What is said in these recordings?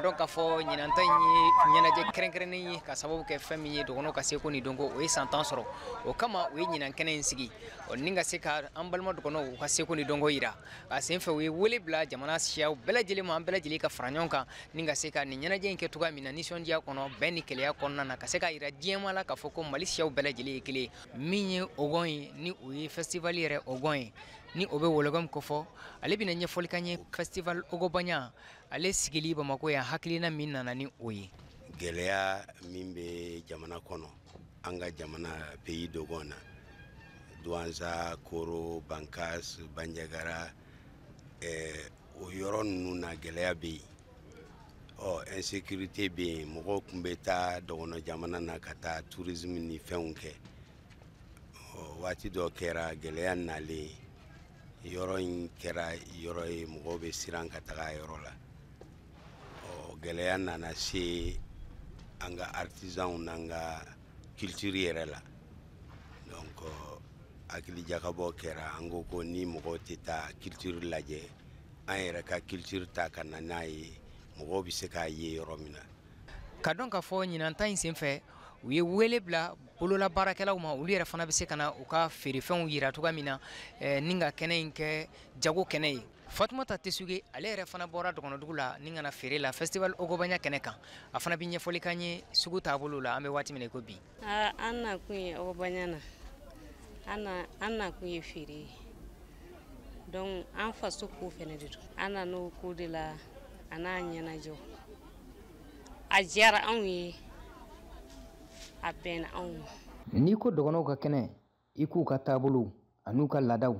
donc k'a fɔ ɲinanta in ye ɲɛnajɛ kɛrɛnkɛrɛnnen ye ka sababu kɛ fɛn min ye dɔgɔnɔw ka seko ni dɔnko o ye san 10 sɔrɔ o kama o ye ɲinan kɛnɛ in sigi ni ka se ka an balima dɔgɔnɔw ka seko ni dɔnko yira a sen fɛ o ye wele bila jamana siyaw bɛɛ lajɛlen ma an bɛɛ lajɛlen ka fara ɲɔgɔn kan ni ka se ka nin ɲɛnajɛ in kɛ cogoya min na nisɔndiya kɔnɔ bɛn ni kɛlɛya kɔnɔna na ka se ka yira diɲɛma la k'a fɔ ko Mali siyaw bɛɛ lajɛlen ye kelen min ye Ogon ye ni o ye festival yɛrɛ Ogon ye ni o bɛ Wologɔmu kofɔ ale bɛna ɲɛfɔli kan ye festival Ogobaɲa ale sigili Bamako yan hakilina min nana ni o ye gɛlɛya min bɛ jamana kɔnɔ an ka jamana pays Dogon na Douentza Koro Bankas Bandiagara o yɔrɔ ninnu na gɛlɛya bɛ yen insécurité bɛ yen mɔgɔw tun bɛ taa dɔgɔnɔ jamana na ka taa tourisme ni fɛnw kɛ waati dɔ kɛra gɛlɛya nalen yɔrɔ in kɛra yɔrɔ ye mɔgɔw bɛ siran ka taga yɔrɔ la gɛlɛya nana se an ka artisanw n'an ka culture yɛrɛ la donc hakili jakabɔ kɛra an ko ni mɔgɔw tɛ taa culture lajɛ an yɛrɛ ka culture ta ka na n'a ye mɔgɔw bɛ se k'a ye yɔrɔ min na ka dɔn k'a fɔ ɲinanta in senfɛ u ye wele bila bolola baarakɛlaw ma olu yɛrɛ fana bɛ se ka na u ka feerefɛnw yira cogoya min na ni ka kɛnɛ in kɛ jago kɛnɛ ye Fatumata Tesuge ale yɛrɛ fana bɔra dɔgɔnɔdugu la ni kana feere la festival Ogobaɲa kɛnɛ kan a fana bɛ ɲɛfɔli kan ye sugu taabolo la an bɛ waati min ko bi an na kun ye Ogobaɲa na an na kun ye feere ye donc an faso ko fɛnɛ de don an na n'o ko de la a n'a ɲɛnajɛw a diyara anw ye a bɛnna anw ma n'i ko dɔgɔnɔw ka kɛnɛ i k'u ka taabolo an'u ka laadaw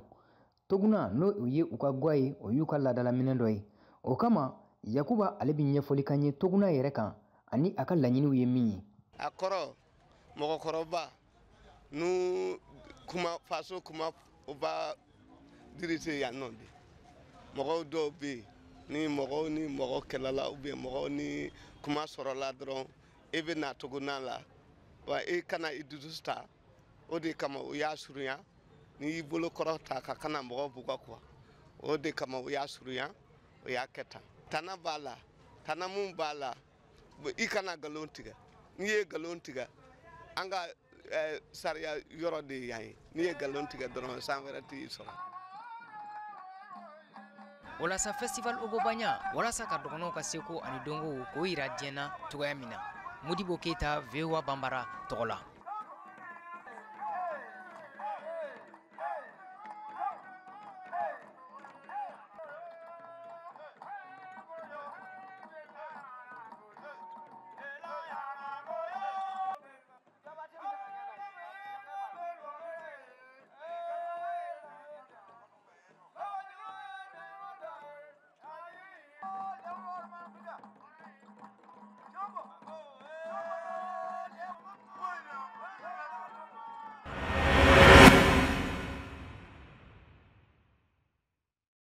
Toguna n'o ye u ka gwa ye o y'u ka laadalaminɛ dɔ ye o kama Yakuba ale bɛ ɲɛfɔli kan ye Toguna yɛrɛ kan ani a ka laɲiniw ye min ye a kɔrɔ mɔgɔkɔrɔba n'u kuma faso kuma u b'a dirige yan nɔ de mɔgɔw dɔw bɛ yen ni mɔgɔ kɛlɛla ou bien mɔgɔw ni kuma sɔrɔla dɔrɔn e bɛ na Toguna la wa e kana i dusu ta o de kama u y'a surunya ni y'i bolo kɔrɔ ta ka kana mɔgɔw bugɔ quoi o de kama u y'a surunya o y'a kɛ tan tana b'a la tana mun b'a la i kana nkalon tigɛ n'i ye nkalon tigɛ an ka sariya yɔrɔ de yan ye n'i ye nkalon tigɛ dɔrɔn san wɛrɛ t'i sɔrɔ walasa festival Ogobaɲa walasa ka dɔgɔnɔw ka seko ani dɔnko k'o yira diɲɛ na cogoya min na Modibo Keyita VOA Bambara tɔgɔ la